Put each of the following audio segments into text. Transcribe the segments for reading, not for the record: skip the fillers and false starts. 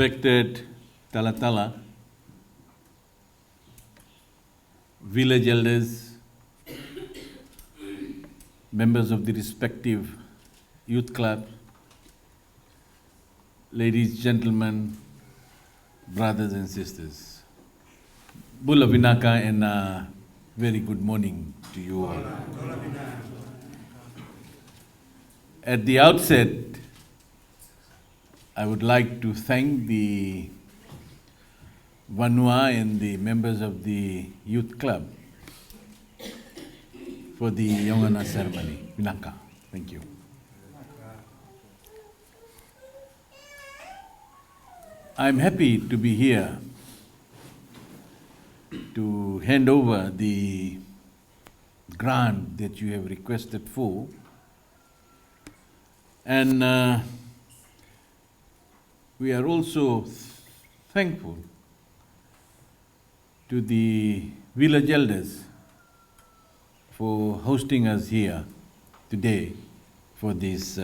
Respected Talatala, village elders, members of the respective youth club, ladies, gentlemen, brothers and sisters. Bula Vinaka and a very good morning to you all. At the outset, I would like to thank the Vanua and the members of the youth club for the Yongana ceremony. Vinaka, thank you. I'm happy to be here to hand over the grant that you have requested for, and we are also thankful to the village elders for hosting us here today for this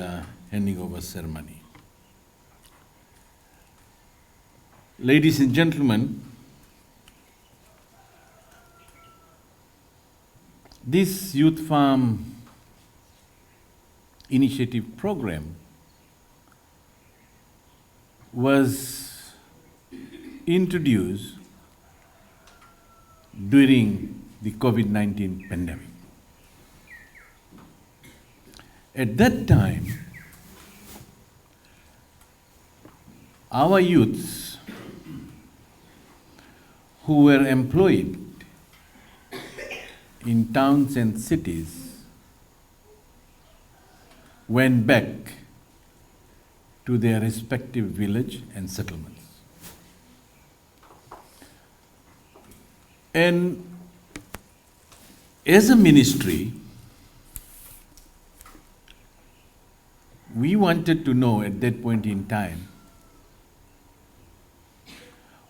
handing over ceremony. Ladies and gentlemen, this Youth Farm Initiative program was introduced during the COVID-19 pandemic. At that time, our youths who were employed in towns and cities went back to their respective village and settlements. And as a ministry, we wanted to know at that point in time,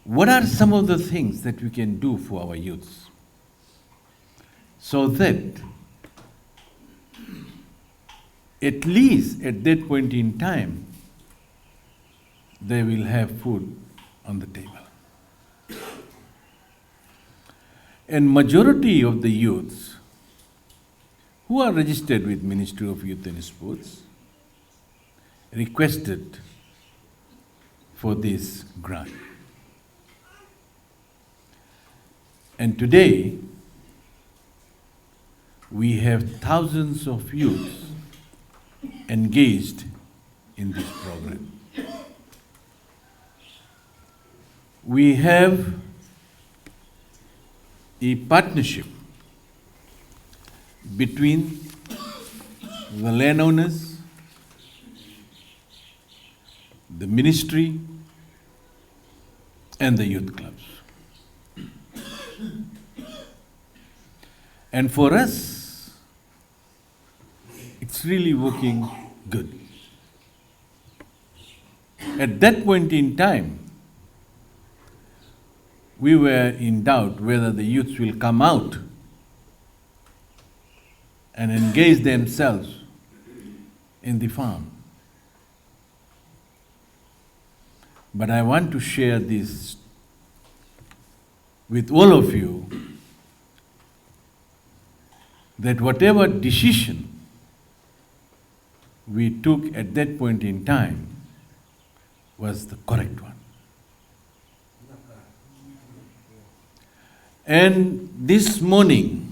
what are some of the things that we can do for our youths so that at least at that point in time, they will have food on the table. And majority of the youths who are registered with Ministry of Youth and Sports requested for this grant. And today, we have thousands of youths engaged in this program. We have a partnership between the landowners, the ministry, and the youth clubs. And for us, it's really working good. At that point in time, we were in doubt whether the youths will come out and engage themselves in the farm. But I want to share this with all of you, that whatever decision we took at that point in time was the correct one. And this morning,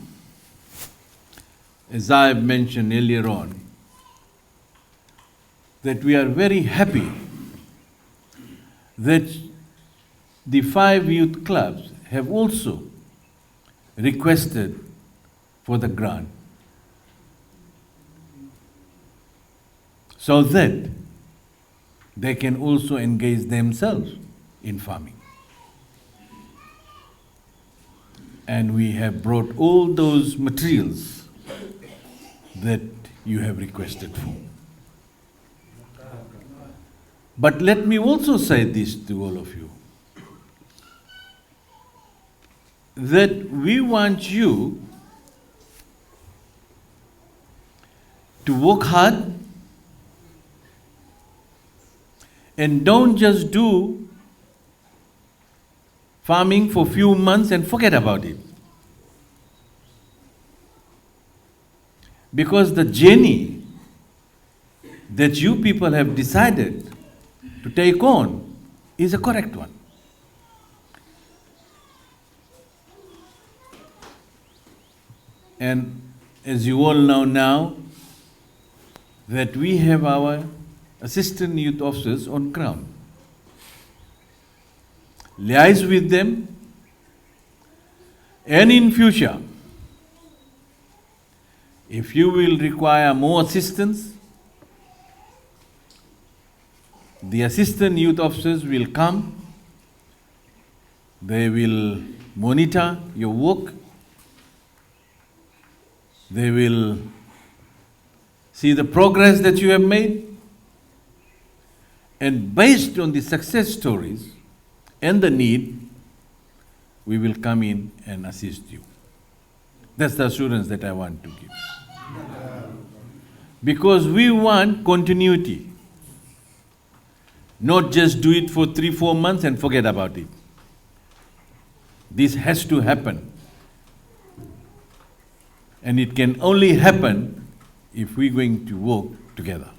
as I have mentioned earlier on, that we are very happy that the 5 youth clubs have also requested for the grant, so that they can also engage themselves in farming. And we have brought all those materials that you have requested for. But let me also say this to all of you, that we want you to work hard and don't just do farming for few months and forget about it. Because the journey that you people have decided to take on is a correct one. And as you all know now, that we have our assistant youth officers on ground. Liaise with them, and in future, if you will require more assistance, the assistant youth officers will come, they will monitor your work, they will see the progress that you have made, and based on the success stories and the need, we will come in and assist you. That's the assurance that I want to give. Because we want continuity. Not just do it for 3-4 months and forget about it. This has to happen. And it can only happen if we're going to work together.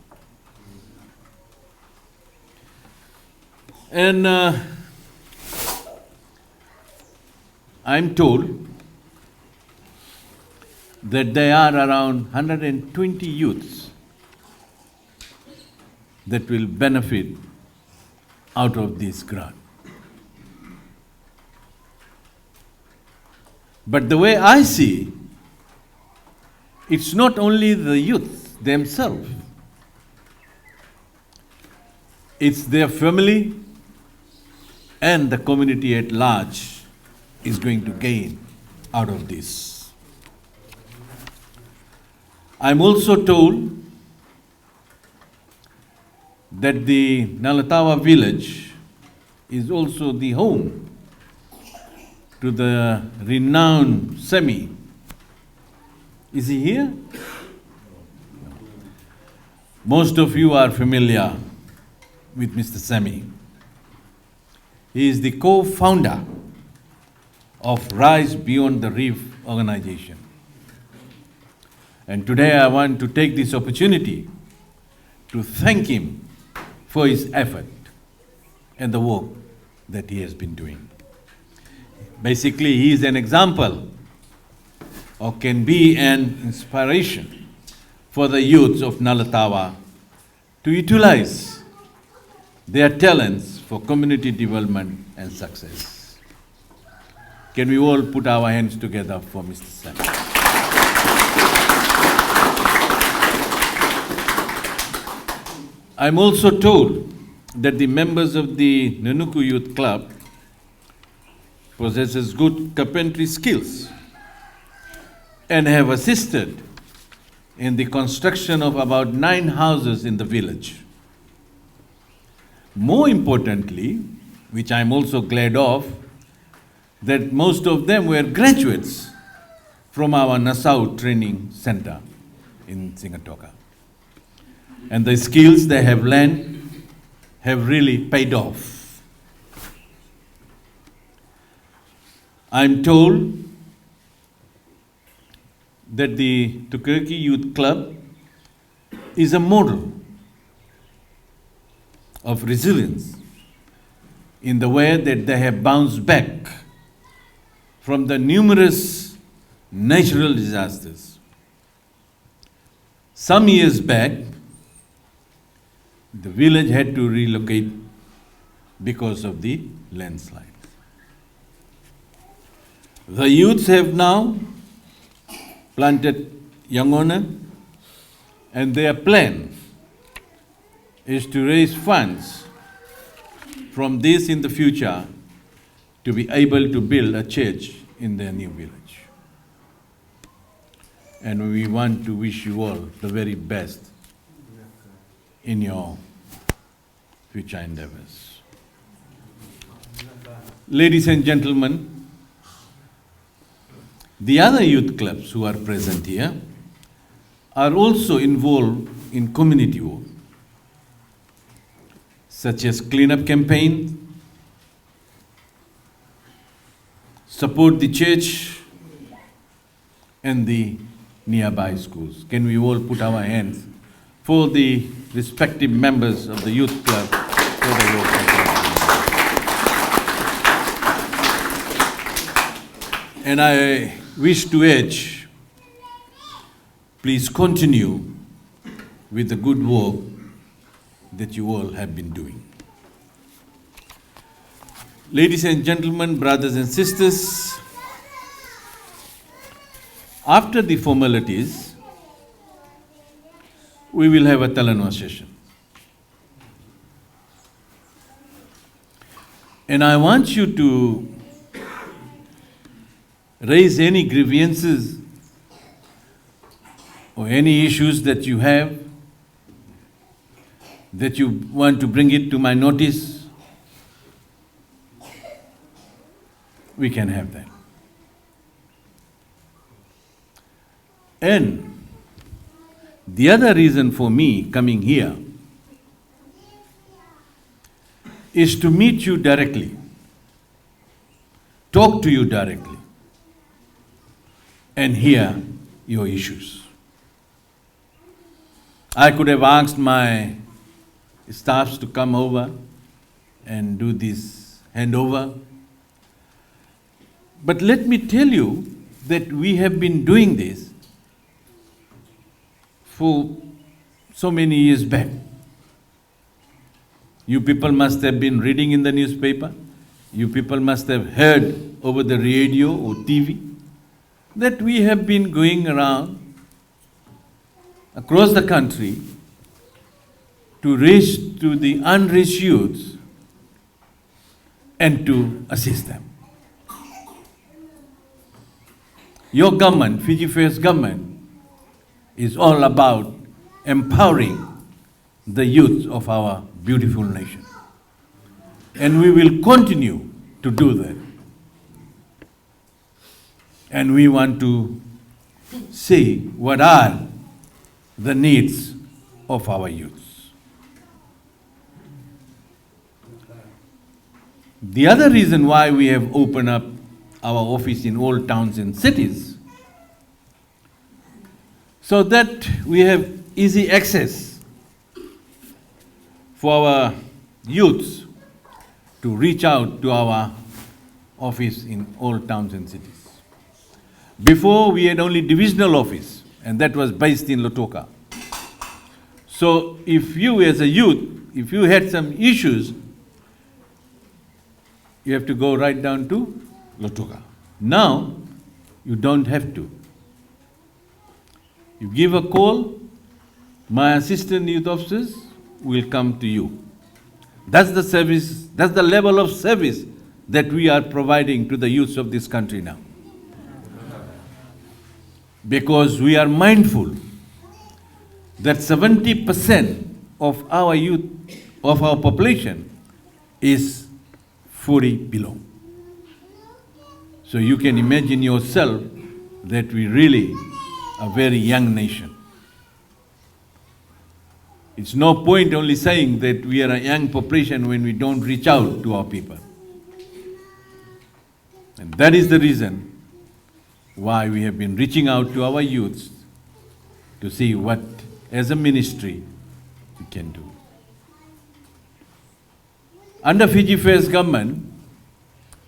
And I'm told that there are around 120 youths that will benefit out of this grant. But the way I see, it's not only the youth themselves, it's their family and the community at large is going to gain out of this. I'm also told that the Nalatawa village is also the home to the renowned Semi. Is he here? Most of you are familiar with Mr. Semi. He is the co-founder of Rise Beyond the Reef organization. And today I want to take this opportunity to thank him for his effort and the work that he has been doing. Basically, he is an example or can be an inspiration for the youths of Nalatawa to utilize their talents for community development and success. Can we all put our hands together for Mr. Sam? I'm also told that the members of the Nanuku Youth Club possesses good carpentry skills and have assisted in the construction of about 9 houses in the village. More importantly, which I'm also glad of, that most of them were graduates from our Nassau Training Center in Singatoka. And the skills they have learned have really paid off. I'm told that the Tukariki Youth Club is a model of resilience in the way that they have bounced back from the numerous natural disasters. Some years back, the village had to relocate because of the landslide. The youths have now planted yangona, and their plan is to raise funds from this in the future to be able to build a church in their new village. And we want to wish you all the very best in your future endeavors. Ladies and gentlemen, the other youth clubs who are present here are also involved in community work, such as cleanup campaigns, support the church and the nearby schools. Can we all put our hands for the respective members of the youth club for the work that they are doing. And I wish to urge, please continue with the good work that you all have been doing. Ladies and gentlemen, brothers and sisters, after the formalities, we will have a Talanoa session. And I want you to raise any grievances or any issues that you have, that you want to bring it to my notice. We can have that. And the other reason for me coming here is to meet you directly, talk to you directly, and hear your issues. I could have asked my staffs to come over and do this handover. But let me tell you that we have been doing this for so many years back. You people must have been reading in the newspaper. You people must have heard over the radio or TV that we have been going around across the country to reach to the unreached youths and to assist them. Your government, Fiji First government, is all about empowering the youth of our beautiful nation. And we will continue to do that. And we want to see what are the needs of our youths. The other reason why we have opened up our office in all towns and cities, so that we have easy access for our youths to reach out to our office in all towns and cities. Before, we had only divisional office, and that was based in Lautoka. So if you as a youth, if you had some issues, you have to go right down to Lautoka. Now, you don't have to. You give a call, my assistant youth officers will come to you. That's the service, that's the level of service that we are providing to the youths of this country now. Because we are mindful that 70% of our youth, of our population, is 40 below. So you can imagine yourself that we really are a very young nation. It's no point only saying that we are a young population when we don't reach out to our people. And that is the reason why we have been reaching out to our youths to see what, as a ministry, we can do. Under Fiji First government,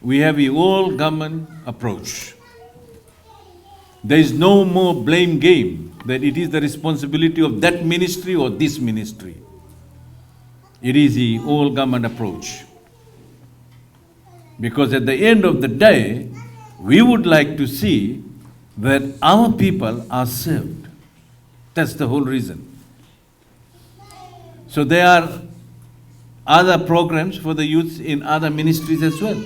we have a whole government approach. There is no more blame game that it is the responsibility of that ministry or this ministry. It is the whole government approach. Because at the end of the day, we would like to see that our people are served. That's the whole reason. So there are other programs for the youths in other ministries as well.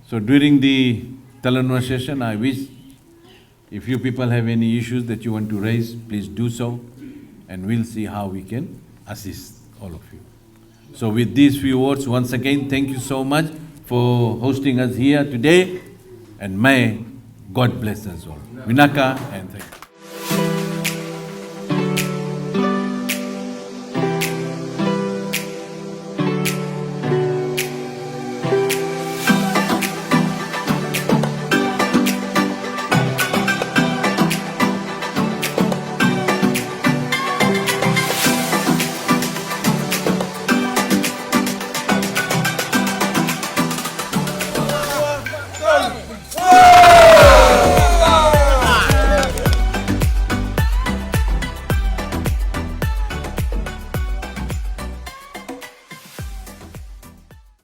So during the Talanoa session, I wish if you people have any issues that you want to raise, please do so, and we'll see how we can assist all of you. So with these few words, once again, thank you so much for hosting us here today, and may God bless us all. Vinaka, and thank you.